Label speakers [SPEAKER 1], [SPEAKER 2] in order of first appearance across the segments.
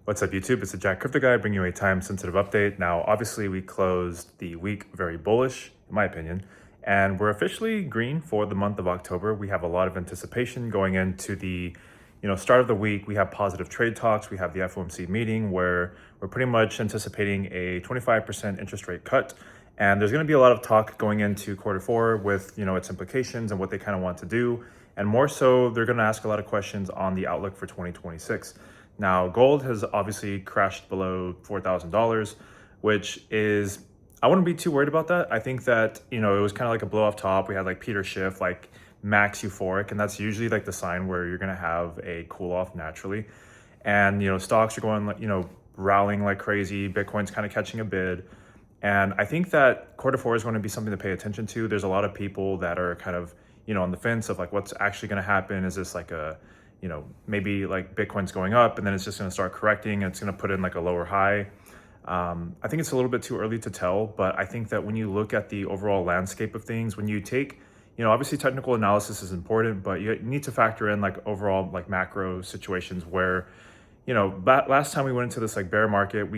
[SPEAKER 1] What's up, YouTube? It's the Jack Crypto Guy bringing you a time-sensitive update. Now, obviously, we closed the week very bullish, in my opinion, and we're officially green for the month of October. We have a lot of anticipation going into the start of the week. We have positive trade talks. We have the FOMC meeting where we're pretty much anticipating a 25% interest rate cut. And there's going to be a lot of talk going into quarter four with its implications and what they kind of want to do. And more so, they're going to ask a lot of questions on the outlook for 2026. Now, gold has obviously crashed below $4,000, which is, I wouldn't be too worried about that. I think that, it was kind of like a blow off top. We had like Peter Schiff, like max euphoric, and that's usually like the sign where you're going to have a cool off naturally. And, stocks are going, rallying like crazy. Bitcoin's kind of catching a bid. And I think that quarter four is going to be something to pay attention to. There's a lot of people that are kind of, on the fence of like what's actually going to happen. Is this like a, maybe like Bitcoin's going up and then it's just going to start correcting and it's going to put in like a lower high. I think it's a little bit too early to tell, but I think that when you look at the overall landscape of things, when you take, obviously technical analysis is important, but you need to factor in like overall like macro situations where, last time we went into this like bear market,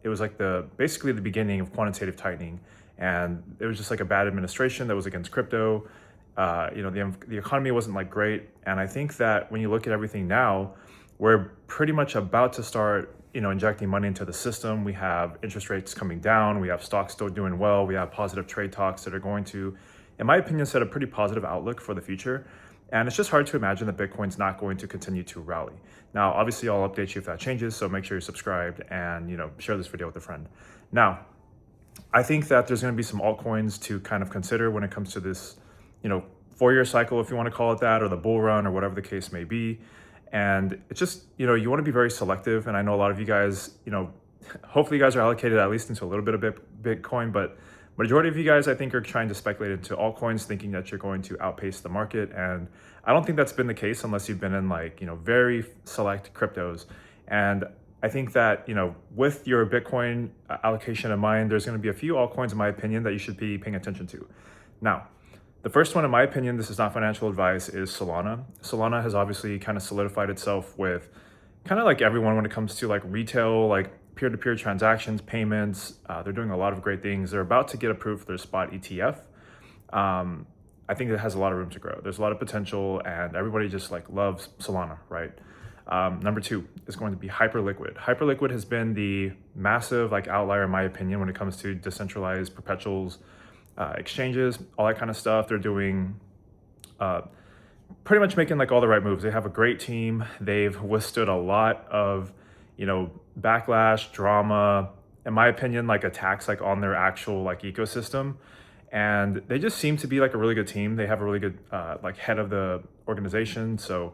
[SPEAKER 1] it was like basically the beginning of quantitative tightening, and it was just like a bad administration that was against crypto. The economy wasn't like great. And I think that when you look at everything now, we're pretty much about to start, injecting money into the system. We have interest rates coming down. We have stocks still doing well. We have positive trade talks that are going to, in my opinion, set a pretty positive outlook for the future. And it's just hard to imagine that Bitcoin's not going to continue to rally. Now, obviously, I'll update you if that changes. So make sure you're subscribed and, share this video with a friend. Now, I think that there's going to be some altcoins to kind of consider when it comes to this, 4-year cycle, if you want to call it that, or the bull run, or whatever the case may be. And it's just, you want to be very selective. And I know a lot of you guys, hopefully you guys are allocated at least into a little bit of Bitcoin, but majority of you guys, I think, are trying to speculate into altcoins, thinking that you're going to outpace the market. And I don't think that's been the case unless you've been in like, very select cryptos. And I think that, with your Bitcoin allocation in mind, there's going to be a few altcoins, in my opinion, that you should be paying attention to. Now, the first one, in my opinion, this is not financial advice, is Solana. Solana has obviously kind of solidified itself with kind of like everyone when it comes to like retail, like peer-to-peer transactions, payments. They're doing a lot of great things. They're about to get approved for their spot ETF. I think it has a lot of room to grow. There's a lot of potential, and everybody just like loves Solana, right? Number two is going to be Hyperliquid. Hyperliquid has been the massive like outlier, in my opinion, when it comes to decentralized perpetuals, exchanges, all that kind of stuff. They're doing pretty much making like all the right moves. They have a great team. They've withstood a lot of, backlash, drama, in my opinion, like attacks like on their actual like ecosystem. And they just seem to be like a really good team. They have a really good like head of the organization. So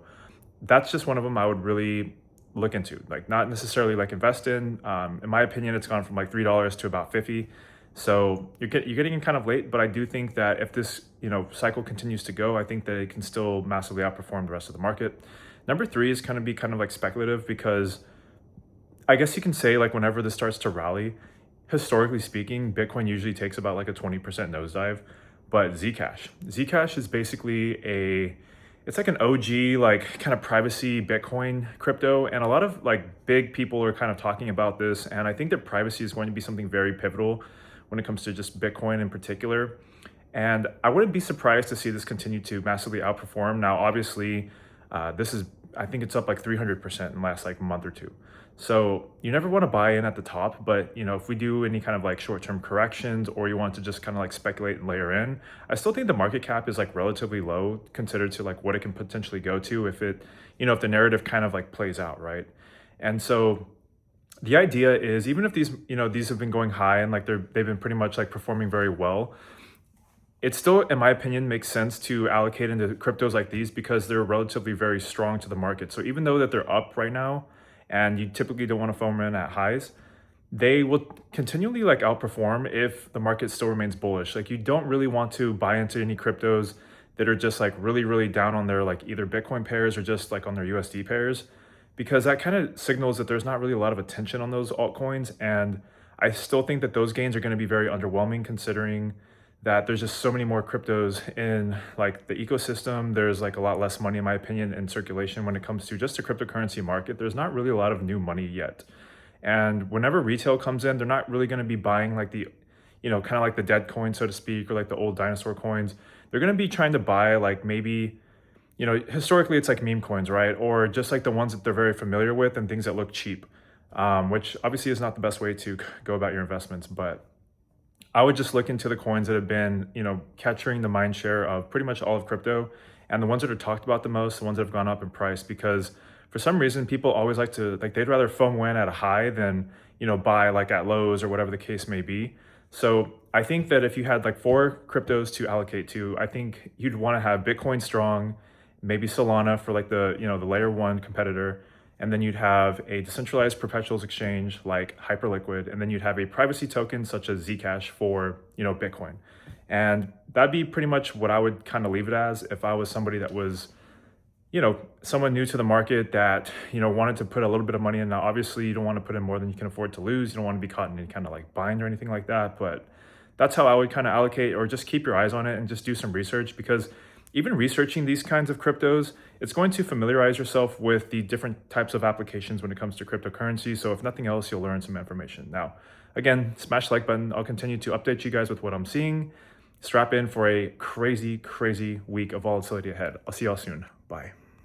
[SPEAKER 1] that's just one of them I would really look into, like not necessarily like invest in. In my opinion, it's gone from like $3 to about 50. So you're getting in kind of late, but I do think that if this cycle continues to go, I think that it can still massively outperform the rest of the market. Number three is kind of like speculative, because I guess you can say like whenever this starts to rally, historically speaking, Bitcoin usually takes about like a 20% nosedive. But Zcash is basically it's like an OG like kind of privacy Bitcoin crypto, and a lot of like big people are kind of talking about this, and I think that privacy is going to be something very pivotal when it comes to just Bitcoin in particular. And I wouldn't be surprised to see this continue to massively outperform. Now, obviously, I think it's up like 300% in the last like month or two. So you never want to buy in at the top, but if we do any kind of like short-term corrections, or you want to just kind of like speculate and layer in, I still think the market cap is like relatively low considered to like what it can potentially go to if it, if the narrative kind of like plays out, right? And so the idea is, even if these have been going high and like they've been pretty much like performing very well, it still, in my opinion, makes sense to allocate into cryptos like these because they're relatively very strong to the market. So even though that they're up right now, and you typically don't want to foam in at highs, they will continually like outperform if the market still remains bullish. Like you don't really want to buy into any cryptos that are just like really, really down on their like either Bitcoin pairs or just like on their USD pairs, because that kind of signals that there's not really a lot of attention on those altcoins. And I still think that those gains are going to be very underwhelming considering that there's just so many more cryptos in like the ecosystem. There's like a lot less money, in my opinion, in circulation when it comes to just the cryptocurrency market. There's not really a lot of new money yet. And whenever retail comes in, they're not really going to be buying like the, kind of like the dead coin, so to speak, or like the old dinosaur coins. They're going to be trying to buy like maybe, historically it's like meme coins, right? Or just like the ones that they're very familiar with and things that look cheap, which obviously is not the best way to go about your investments. But I would just look into the coins that have been, capturing the mind share of pretty much all of crypto, and the ones that are talked about the most, the ones that have gone up in price, because for some reason people always like to, like, they'd rather FOMO in at a high than, buy like at lows or whatever the case may be. So I think that if you had like 4 cryptos to allocate to, I think you'd want to have Bitcoin strong, maybe Solana for like the, the layer 1 competitor, and then you'd have a decentralized perpetuals exchange like Hyperliquid, and then you'd have a privacy token such as Zcash for, Bitcoin. And that'd be pretty much what I would kind of leave it as if I was somebody that was, someone new to the market that, wanted to put a little bit of money in. Now, obviously you don't want to put in more than you can afford to lose. You don't want to be caught in any kind of like bind or anything like that. But that's how I would kind of allocate, or just keep your eyes on it and just do some research, because even researching these kinds of cryptos, it's going to familiarize yourself with the different types of applications when it comes to cryptocurrency. So if nothing else, you'll learn some information. Now, again, smash the like button. I'll continue to update you guys with what I'm seeing. Strap in for a crazy, crazy week of volatility ahead. I'll see y'all soon. Bye.